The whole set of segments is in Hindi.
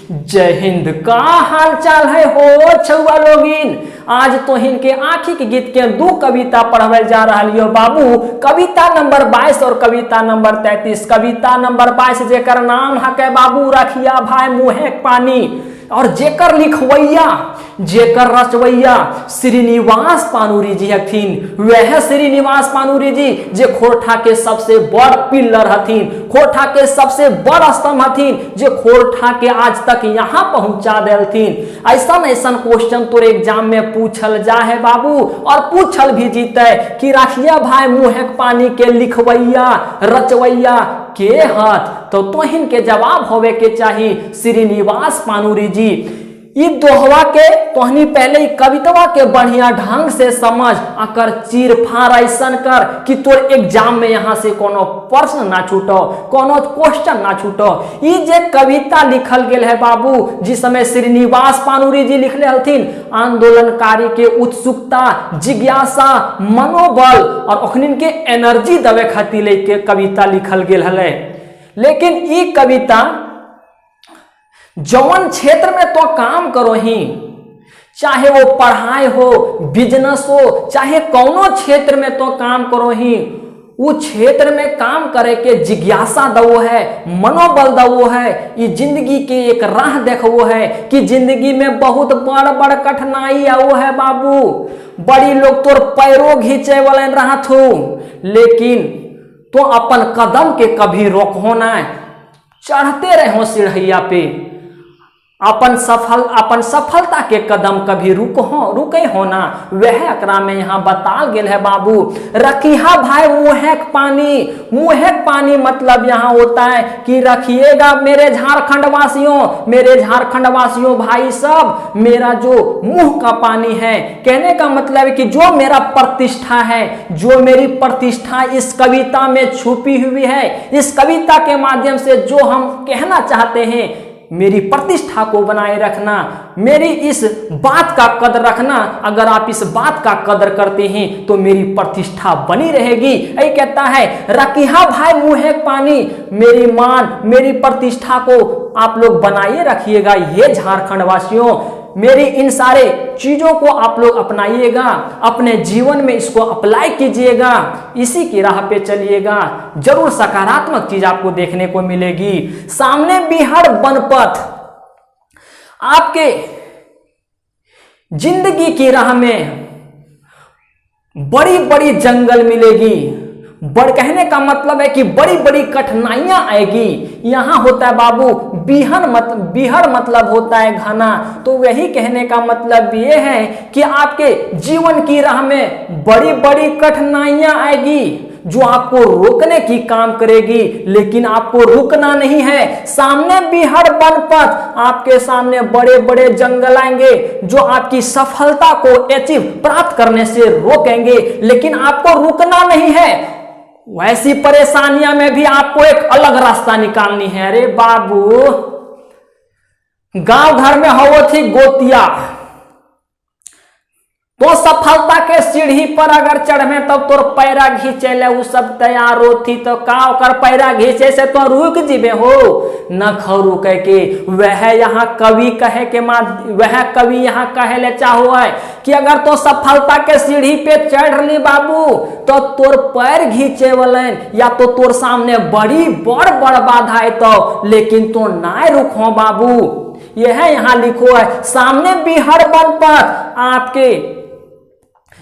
जय हिंद। का हाल चाल है हो छुआ लोगिन। आज तो हिनके आँखी के गीत के दो कविता पढ़वे जा रही हो बाबू। कविता नंबर 22 और कविता नंबर 33। कविता नंबर 22 जेकर नाम है बाबू रखिया भाई मुँहे पानी, और जेकर लिखवैया जेकर रचवैया श्रीनिवास पानुरी जी हथिन। वह श्रीनिवास पानुरी जी जे खोरठा के सबसे बड़ पिल्लर हथिन, खोरठा के सबसे बड़ स्तंभ हथिन, जे खोरठा के आज तक यहाँ पहुंचा देलथिन। ऐसा क्वेश्चन तोर एग्जाम में पूछल जा है बाबू, और पूछल भी जीते कि राखिया भाई मुँहक पानी के लिखवैया रचवैया के हथ, तो तोहिन के जवाब होवे के चाहिए श्रीनिवास पानुरी जी। ई दोहवा के तोहनी पहले कवितवा के बढ़िया ढंग से समझ अकर चीर फाड़ ऐसन कर कि तोर एग्जाम में यहाँ से कोनो प्रश्न ना छूटो, कोनो क्वेश्चन ना छूटो। ई जे कविता लिखल गेल है बाबू, जिस समय श्रीनिवास पानुरी जी लिखले हथिन, आंदोलनकारी के उत्सुकता, जिज्ञासा, मनोबल और ओखनिन के एनर्जी देवे खातिर लेके कविता लिखल गेल हले। लेकिन ई कविता जौन क्षेत्र में तो काम करो ही, चाहे वो पढ़ाई हो, बिजनेस हो, चाहे कौनो क्षेत्र में तो काम करो ही, वो क्षेत्र में काम करे के जिज्ञासा दवो है, मनोबल दवो है। ये जिंदगी के एक राह देखो है कि जिंदगी में बहुत बड़ बड़ कठिनाई आओ है बाबू। बड़ी लोग तोर पैरों घींचे वाले रहा थू, लेकिन तो अपन कदम के कभी रोको ना, चढ़ते रहो सीढ़िया पे। अपन सफलता के कदम कभी रुके हो ना, वह अकरा में यहाँ बताल गेल है बाबू। रखिया भाई मुँहक पानी, मुँहक पानी मतलब यहाँ होता है कि रखिएगा मेरे झारखंड वासियों भाई सब, मेरा जो मुंह का पानी है। कहने का मतलब है कि जो मेरा प्रतिष्ठा है, जो मेरी प्रतिष्ठा इस कविता में छुपी हुई है, इस कविता के माध्यम से जो हम कहना चाहते हैं, मेरी प्रतिष्ठा को बनाए रखना, मेरी इस बात का कदर रखना। अगर आप इस बात का कदर करते हैं तो मेरी प्रतिष्ठा बनी रहेगी। यही कहता है रखिया भाई मुँहक पानी, मेरी मान, मेरी प्रतिष्ठा को आप लोग बनाइए रखिएगा। ये झारखंड वासियों, मेरी इन सारे चीजों को आप लोग अपनाइएगा, अपने जीवन में इसको अप्लाई कीजिएगा, इसी की राह पे चलिएगा, जरूर सकारात्मक चीज आपको देखने को मिलेगी। सामने बिहार बनपथ आपके जिंदगी की राह में बड़ी बड़ी जंगल मिलेगी। कहने का मतलब है कि बड़ी बड़ी कठिनाइयां आएगी। यहाँ होता है बाबू बिहर मतलब होता है घना, तो वही कहने का मतलब ये है कि आपके जीवन की राह में बड़ी बड़ी कठिनाइयां आएगी जो आपको रोकने की काम करेगी, लेकिन आपको रुकना नहीं है। सामने बिहार बनपथ, आपके सामने बड़े बड़े जंगल आएंगे जो आपकी सफलता को अचीव प्राप्त करने से रोकेंगे, लेकिन आपको रुकना नहीं है। वैसी परेशानियां में भी आपको एक अलग रास्ता निकालनी है। अरे बाबू, गांव घर में हो थी गोतिया, तो सफलता के सीढ़ी पर अगर चढ़े तब तोर पैरा घींचे ले उ सब तैयार होती, तो का ओकर पैरा घींचे से तो रुक जीबे हो न खरू कह के। वह यहाँ कवि कहे के वह कवि यहाँ कहे ले चाहो है कि अगर तो सफलता के सीढ़ी पे चढ़ ली बाबू, तो तोर पैर घींचे वाले या तो तोर सामने बड़ी बड़ बाधा है, तो लेकिन तो ना रुको बाबू। यह यहाँ लिखो है सामने बिहार बनपथ, आपके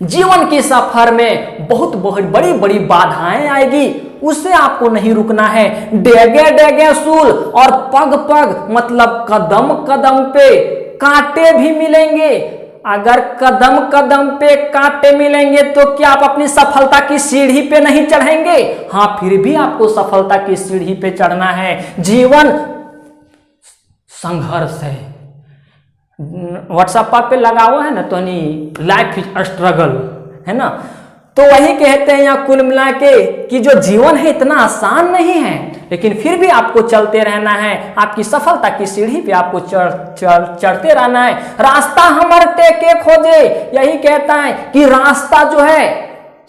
जीवन के सफर में बहुत बड़ी बड़ी बाधाएं आएगी, उससे आपको नहीं रुकना है। डेगे डेगे सूल और पग पग मतलब कदम कदम पे कांटे भी मिलेंगे। अगर कदम कदम पे कांटे मिलेंगे तो क्या आप अपनी सफलता की सीढ़ी पे नहीं चढ़ेंगे? हाँ, फिर भी आपको सफलता की सीढ़ी पे चढ़ना है। जीवन संघर्ष है। व्हाट्सएप पे लगा हुआ है ना, तो नहीं लाइफ इज स्ट्रगल है ना, तो वही कहते हैं यहाँ कुल मिला के कि जो जीवन है इतना आसान नहीं है, लेकिन फिर भी आपको चलते रहना है। आपकी सफलता की सीढ़ी पे आपको चढ़ते रहना है। रास्ता हमर टेके खोजे, यही कहता है कि रास्ता जो है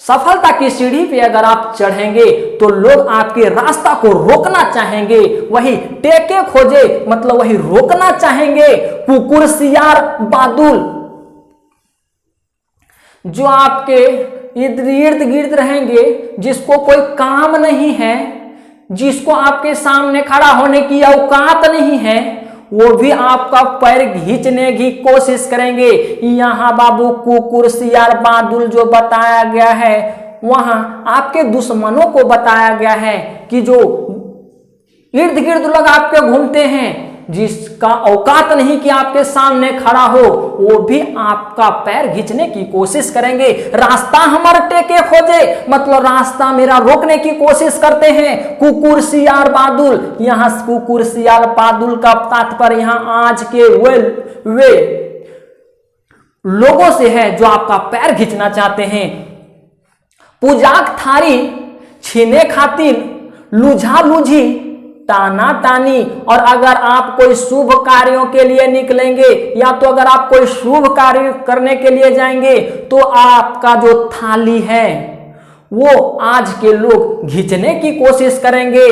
सफलता की सीढ़ी पे अगर आप चढ़ेंगे तो लोग आपके रास्ता को रोकना चाहेंगे, वही टेके खोजे मतलब वही रोकना चाहेंगे। कुकुर सियार बादुल जो आपके इर्द गिर्द रहेंगे, जिसको कोई काम नहीं है, जिसको आपके सामने खड़ा होने की औकात नहीं है, वो भी आपका पैर खींचने की कोशिश करेंगे। यहाँ बाबू कुकुर सियार बादुल जो बताया गया है, वहां आपके दुश्मनों को बताया गया है कि जो इर्द गिर्द लोग आपके घूमते हैं, जिसका औकात नहीं कि आपके सामने खड़ा हो, वो भी आपका पैर खींचने की कोशिश करेंगे। रास्ता हमारे टेके खोजे मतलब रास्ता मेरा रोकने की कोशिश करते हैं। कुकुर सियार बादुल, यहाँ कुकुर सियार बादुल का तात्पर्य यहाँ आज के वे लोगों से है जो आपका पैर खींचना चाहते हैं। पूजाक थारी छीने खातिर लुझा लुझी ताना तानी, और अगर आप कोई शुभ कार्यों के लिए निकलेंगे या तो अगर आप कोई शुभ कार्य करने के लिए जाएंगे तो आपका जो थाली है वो आज के लोग खींचने की कोशिश करेंगे।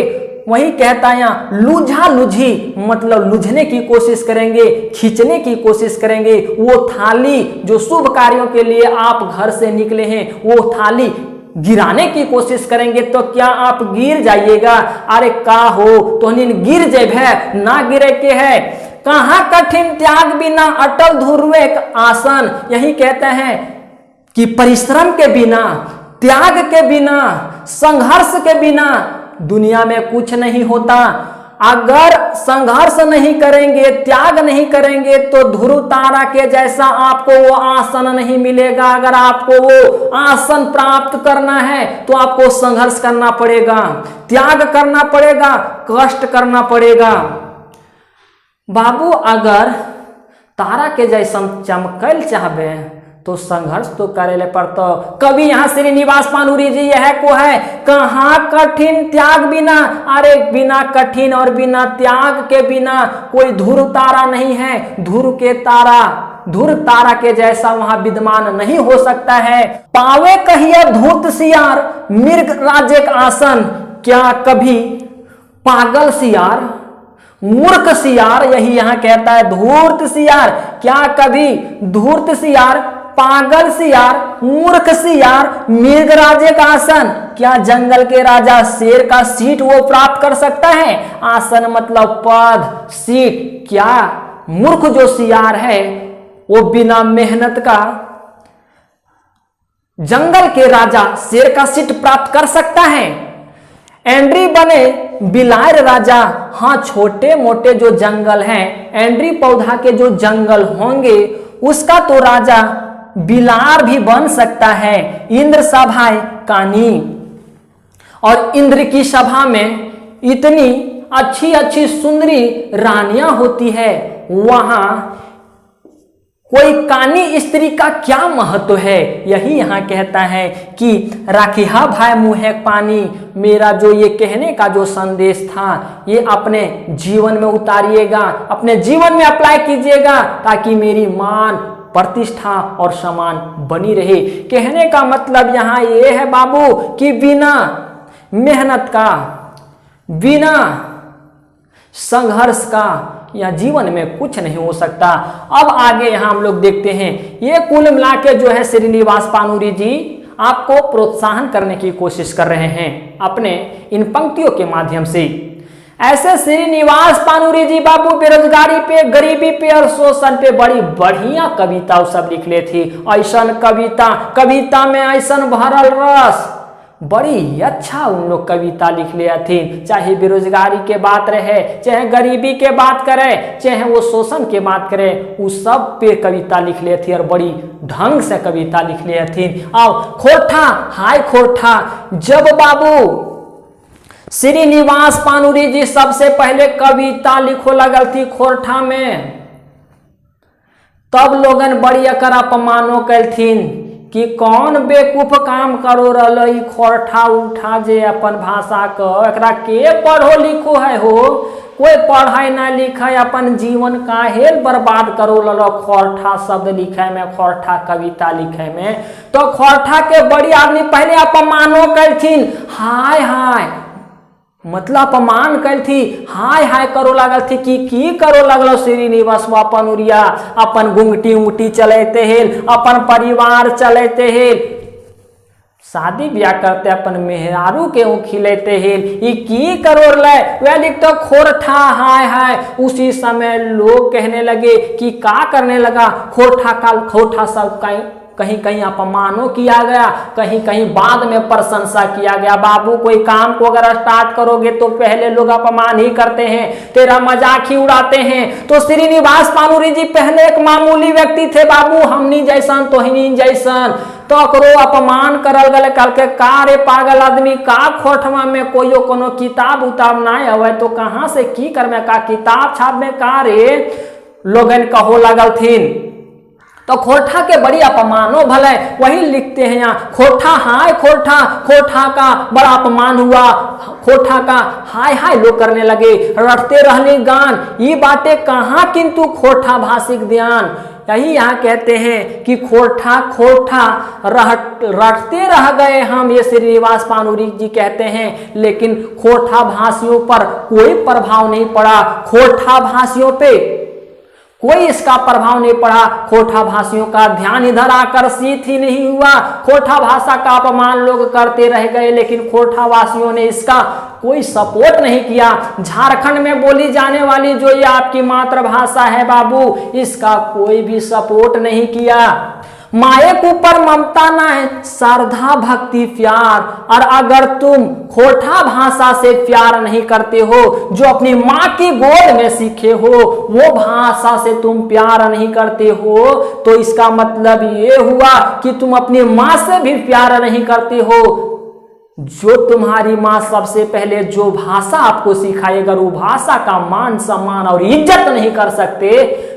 वही कहता है यहाँ लुझा लुझी मतलब लुझने की कोशिश करेंगे, खींचने की कोशिश करेंगे। वो थाली जो शुभ कार्यों के लिए आप घर से निकले हैं, वो थाली गिराने की कोशिश करेंगे। तो क्या आप गिर जाइएगा? अरे का हो तो गिर जेब है ना गिरे के है। कहाँ कठिन त्याग बिना अटल ध्रुवे आसन, यही कहते हैं कि परिश्रम के बिना, त्याग के बिना, संघर्ष के बिना दुनिया में कुछ नहीं होता। अगर संघर्ष नहीं करेंगे, त्याग नहीं करेंगे तो ध्रुव तारा के जैसा आपको वो आसन नहीं मिलेगा। अगर आपको वो आसन प्राप्त करना है तो आपको संघर्ष करना पड़ेगा, त्याग करना पड़ेगा, कष्ट करना पड़ेगा। बाबू अगर तारा के जैसा चमकल चाहबे तो संघर्ष तो करेले पड़ता। कभी यहाँ श्रीनिवास पानुरी जी यह को है, कहाँ कठिन त्याग बिना, अरे बिना कठिन और बिना त्याग के बिना कोई ध्रुव तारा नहीं है। ध्रुव तारा के जैसा वहां विद्यमान नहीं हो सकता है। पावे कहिए धूर्त सियार मृग राजेक आसन, क्या कभी पागल सियार मूर्ख सियार, यही यहाँ कहता है धूर्त सियार, क्या कभी धूर्त सियार, पागल सियार, मूर्ख सियार मृगराजे का आसन, क्या जंगल के राजा शेर का सीट वो प्राप्त कर सकता है? आसन मतलब पद, सीट। क्या मूर्ख जो सियार है वो बिना मेहनत का जंगल के राजा शेर का सीट प्राप्त कर सकता है? एंड्री बने बिलायर राजा, हाँ छोटे मोटे जो जंगल हैं, एंड्री पौधा के जो जंगल होंगे उसका तो राजा बिलार भी बन सकता है। इंद्र सभाएं कानी, और इंद्र की सभा में इतनी अच्छी अच्छी सुंदरी रानियां होती है, वहां कोई कानी स्त्री का क्या महत्व है? यही यहाँ कहता है कि राखिहा भाई मुहे पानी। मेरा जो ये कहने का जो संदेश था ये अपने जीवन में उतारिएगा, अपने जीवन में अप्लाई कीजिएगा ताकि मेरी मान, प्रतिष्ठा और सम्मान बनी रहे। कहने का मतलब यहाँ ये है बाबू कि बिना मेहनत का, बिना संघर्ष का या जीवन में कुछ नहीं हो सकता। अब आगे यहाँ हम लोग देखते हैं, ये कुल मिला के जो है श्रीनिवास पानुरी जी आपको प्रोत्साहन करने की कोशिश कर रहे हैं अपने इन पंक्तियों के माध्यम से। ऐसे श्रीनिवास पानुरी जी बाबू बेरोजगारी पे, गरीबी पे और शोषण पे बड़ी बढ़िया कविता सब लिख ले थी। ऐसन कविता में ऐसन भरल रस, बड़ी अच्छा उन लोग कविता लिख लिया थी। चाहे बेरोजगारी के बात रहे, चाहे गरीबी के बात करे, चाहे वो शोषण के बात करे, उस सब पे कविता लिख लिए थी और बड़ी ढंग से कविता लिख लिए थी। आओ खोरठा, हाय खोरठा, जब बाबू श्रीनिवास पानुरी जी सबसे पहले कविता लिखो लगल थी खोरठा में, तब लोगन बड़ी अकर अपमानो कैलथिन कि कौन बेकूफ काम करो रल ई खोरठा उठा जे अपन भाषा क एकरा के पढ़ो लिखो है हो, कोई पढ़ाई ना लिखे अपन जीवन काहे बर्बाद करो ललो खोरठा शब्द लिखे में, खोरठा कविता लिखे में। तो खोरठा के बड़ी आदमी पहले अपमानो करथिन, हाय हाय मतलब अपमान कल थी, हाय हाय करो लागल थी कि की करो लगलो श्रीनिवास अपन उरिया अपन गुंगटी उंगटी चलते हैं, अपन परिवार चलते हैं, शादी ब्याह करते अपन मेहरारू के खिलेते हैं, ये की करो ले वह लिखते खोरठा हाय हाय। उसी समय लोग कहने लगे कि का करने लगा, खोरठा का खोरठा सब कहीं कहीं अपमानों किया गया, कहीं कहीं बाद में प्रशंसा किया गया। बाबू कोई काम को अगर स्टार्ट करोगे तो पहले लोग अपमान ही करते हैं, तेरा मजाक ही उड़ाते हैं। तो श्रीनिवास पानुरी जी पहले एक मामूली व्यक्ति थे बाबू, हमनी जैसन तोहनी जैसन, तो करो अपमान करल गले कल के का रे पागल आदमी का खोटवा में कोई कोनो किताब उताब ना आवे तो कहाँ से की कर में का किताब छाप में का रे लोगन कहो लगल थीन। तो खोरठा के बड़ी अपमानो भले वही लिखते हैं यहाँ, खोरठा हाय खोरठा, खोरठा का बड़ा अपमान हुआ, खोरठा का हाय हाय लोग करने लगे, रटते रहने गान ये बातें कहाँ किंतु खोरठा भाषिक ध्यान। यही यहाँ कहते हैं कि खोरठा खोरठा रटते रह गए हम, ये श्रीनिवास पानुरी जी कहते हैं, लेकिन खोरठा भाषियों पर कोई प्रभाव नहीं पड़ा, खोरठा भाषियों पे कोई इसका प्रभाव नहीं पड़ा, खोरठा भाषियों का ध्यान इधर आकर्षित ही नहीं हुआ, खोरठा भाषा का अपमान लोग करते रह गए, लेकिन खोरठा वासियों ने इसका कोई सपोर्ट नहीं किया। झारखंड में बोली जाने वाली जो ये आपकी मातृभाषा है बाबू, इसका कोई भी सपोर्ट नहीं किया। माए के ऊपर ममता ना है, श्रद्धा भक्ति प्यार, और अगर तुम खोरठा भाषा से प्यार नहीं करते हो, जो अपनी माँ की गोद में सीखे हो, वो भाषा से तुम प्यार नहीं करते हो, तो इसका मतलब ये हुआ कि तुम अपनी माँ से भी प्यार नहीं करते हो। जो तुम्हारी माँ सबसे पहले जो भाषा आपको सिखाई, अगर वो भाषा का मान सम्मान और इज्जत नहीं कर सकते,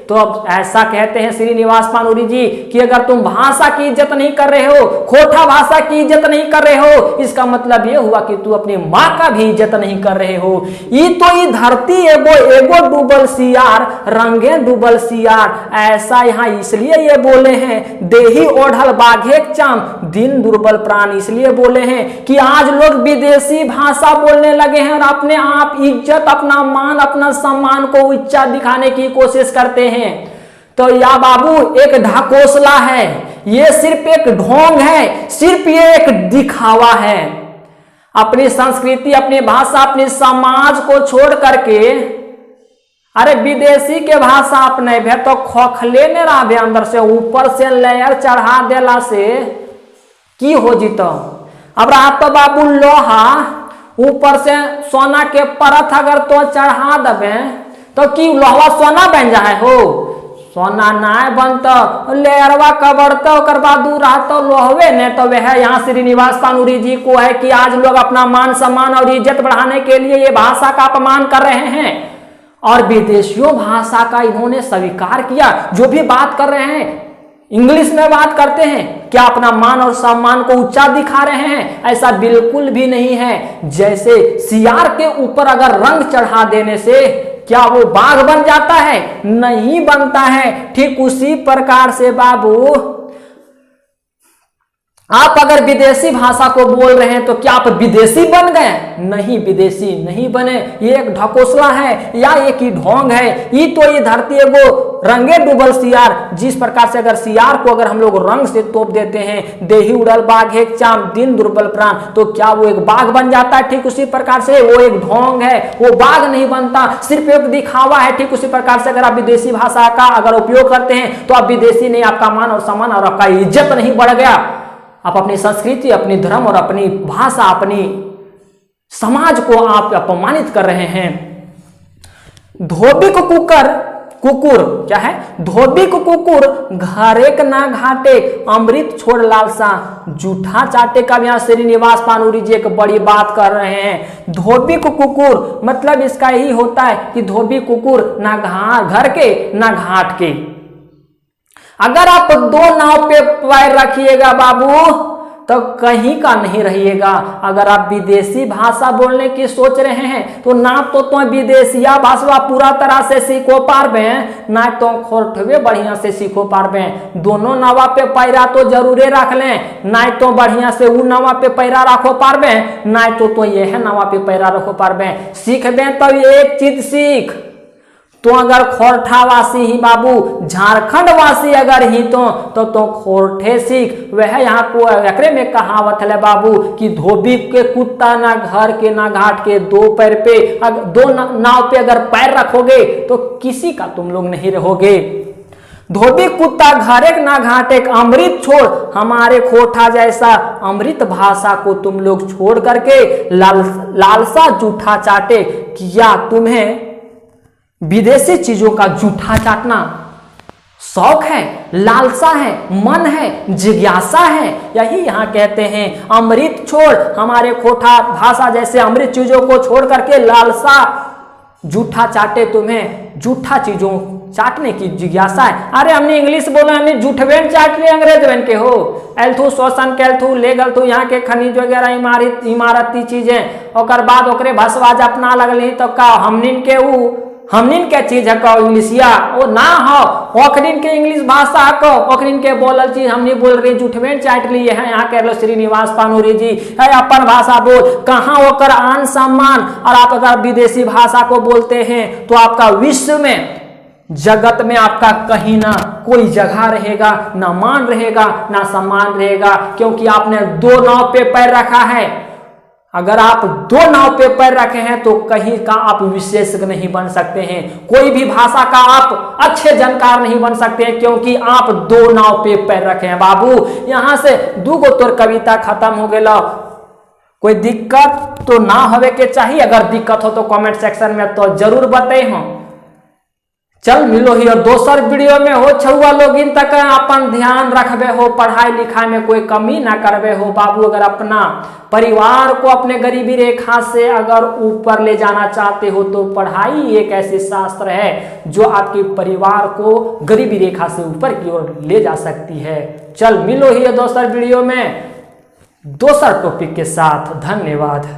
तो अब ऐसा कहते हैं श्रीनिवास पानुरी जी कि अगर तुम भाषा की इज्जत नहीं कर रहे हो, खोरठा भाषा की इज्जत नहीं कर रहे हो, इसका मतलब ये हुआ कि तू अपनी माँ का भी इज्जत नहीं कर रहे हो। ये तो ये धरती एगो एगो डूबल सियार, रंगे डूबल सियार, ऐसा यहाँ इसलिए ये बोले हैं, देही ओढ़ल बाघे चाम दिन दुर्बल प्राण, इसलिए बोले हैं कि आज लोग विदेशी भाषा बोलने लगे हैं और अपने आप इज्जत, अपना मान, अपना सम्मान को ऊंचा दिखाने की कोशिश करते हैं। तो या बाबू एक ढकोसला है, ये सिर्फ एक ढोंग है, सिर्फ ये एक दिखावा है। अपनी संस्कृति, अपनी भाषा, अपनी समाज को छोड़ करके अरे विदेशी के भाषा अपने भे तो खोखले ने रहा अंदर से, ऊपर से लेयर चढ़ा देला से की हो जीतो। अब रहा तो बाबू लोहा, ऊपर से सोना के परत अगर तो चढ़ा दबे तो की लोहा सोना बन जाए हो, सोना ना बनता, लेयरवा कबरता ओकर बाद रहता लोहवे ने। तो वह यहाँ श्रीनिवास पानुरी जी को है कि आज लोग अपना मान सम्मान और इज्जत बढ़ाने के लिए ये भाषा का अपमान कर रहे हैं और विदेशियों भाषा का इन्होंने स्वीकार किया। जो भी बात कर रहे हैं इंग्लिश में बात करते हैं, क्या अपना मान और सम्मान को ऊंचा दिखा रहे हैं? ऐसा बिल्कुल भी नहीं है। जैसे सियार के ऊपर अगर रंग चढ़ा देने से क्या वो बाघ बन जाता है? नहीं बनता है। ठीक उसी प्रकार से बाबू आप अगर विदेशी भाषा को बोल रहे हैं तो क्या आप विदेशी बन गए? नहीं, विदेशी नहीं बने। ये एक ढकोसला है या एक ही ढोंग है। ये तो ये धरती है वो रंगे डूबल सियार। जिस प्रकार से अगर सियार को अगर हम लोग रंग से तोप देते हैं, देही उड़ल बाघ एक चाम दिन दुर्बल प्राण, तो क्या वो एक बाघ बन जाता है? ठीक उसी प्रकार से वो एक ढोंग है, वो बाघ नहीं बनता, सिर्फ एक दिखावा है। ठीक उसी प्रकार से अगर आप विदेशी भाषा का अगर उपयोग करते हैं तो आप विदेशी नहीं, आपका मान और सम्मान और आपका इज्जत नहीं बढ़ गया। आप अपनी संस्कृति, अपनी धर्म और अपनी भाषा, अपनी समाज को आप अपमानित कर रहे हैं। धोबी को कुकुर क्या है? धोबी को कुकुर घरे का ना घाटे, अमृत छोड़ लालसा जूठा चाटे का। यहाँ श्रीनिवास पानुरी जी एक बड़ी बात कर रहे हैं। धोबी को कुकुर मतलब इसका यही होता है कि धोबी कुकुर ना घर के ना घाट के। अगर आप दो नाव पे पैर रखिएगा बाबू तो कहीं का नहीं रहिएगा। अगर आप विदेशी भाषा बोलने की सोच रहे हैं तो ना तो विदेशिया भाषा पूरा तरह से सीखो पारबे, ना तो खोरठवे बढ़िया से सीखो पारबे। दोनों नावा पे पैरा तो जरूरे रख लें, ना तो बढ़िया से उ नावा पे पैरा रखो पारबे, ना तो यह नावा पे पैरा रखो पारबे। सीख दें तो एक चीज सीख, तो अगर खोरठा वासी ही बाबू, झारखंड वासी अगर ही तो खोरठे सीख। वह यहाँ को एकरे में कहावत है बाबू कि धोबी के कुत्ता ना घर के ना घाट के, दो पैर पे अगर दो नाव पे अगर पैर रखोगे तो किसी का तुम लोग नहीं रहोगे। धोबी कुत्ता घर एक ना घाट एक, अमृत छोड़ हमारे खोठा जैसा। अमृत भाषा को तुम लोग छोड़ करके लालसा जूठा चाटे। किया तुम्हें विदेशी चीजों का जूठा चाटना शौक है, लालसा है, मन है, जिज्ञासा है, यही यहाँ कहते हैं। अमृत छोड़ हमारे खोठा भाषा जैसे अमृत चीजों को छोड़ करके लालसा जूठा चाटे, तुम्हें जूठा चीजों चाटने की जिज्ञासा है। अरे हमने इंग्लिश बोला, हमने जूठवेन चाट लिए अंग्रेज बन के हो। एल्थू शोषण कैल्थू लेगल तू यहाँ के खनिज वगैरह इमारती चीजें और बाद ओकरे भसवाज अपना लगली तो का हमनिन के चीज है कहो इंग्लिशिया वो ना हो। ओखरिन के इंग्लिश भाषा को ओखरिन के बोलल चीज हमने बोल रही जूठवेन चाट लिए हैं। यहाँ कह लो श्रीनिवास पानूरी जी है अपन भाषा बोल, कहाँ ओकर आन सम्मान। और आप अगर विदेशी भाषा को बोलते हैं तो आपका विश्व में जगत में आपका कहीं ना कोई जगह रहेगा, ना मान रहेगा, ना सम्मान रहेगा, क्योंकि आपने दो नाव पे पैर रखा है। अगर आप दो नाव पे पैर रखे हैं तो कहीं का आप विशेषज्ञ नहीं बन सकते हैं, कोई भी भाषा का आप अच्छे जानकार नहीं बन सकते हैं, क्योंकि आप दो नाव पे पैर रखे हैं बाबू। यहां से दूगो तोर कविता खत्म हो गया। कोई दिक्कत तो ना होवे के चाहिए, अगर दिक्कत हो तो कमेंट सेक्शन में तो जरूर बताए हम। चल मिलो ही और दोसर वीडियो में हो छुआ लोग इन तक अपन ध्यान रखबे हो, पढ़ाई लिखाई में कोई कमी ना करबे हो बाबू। अगर अपना परिवार को अपने गरीबी रेखा से अगर ऊपर ले जाना चाहते हो तो पढ़ाई एक ऐसी शास्त्र है जो आपके परिवार को गरीबी रेखा से ऊपर की ओर ले जा सकती है। चल मिलो ही दोसर वीडियो में दोसर टॉपिक के साथ। धन्यवाद।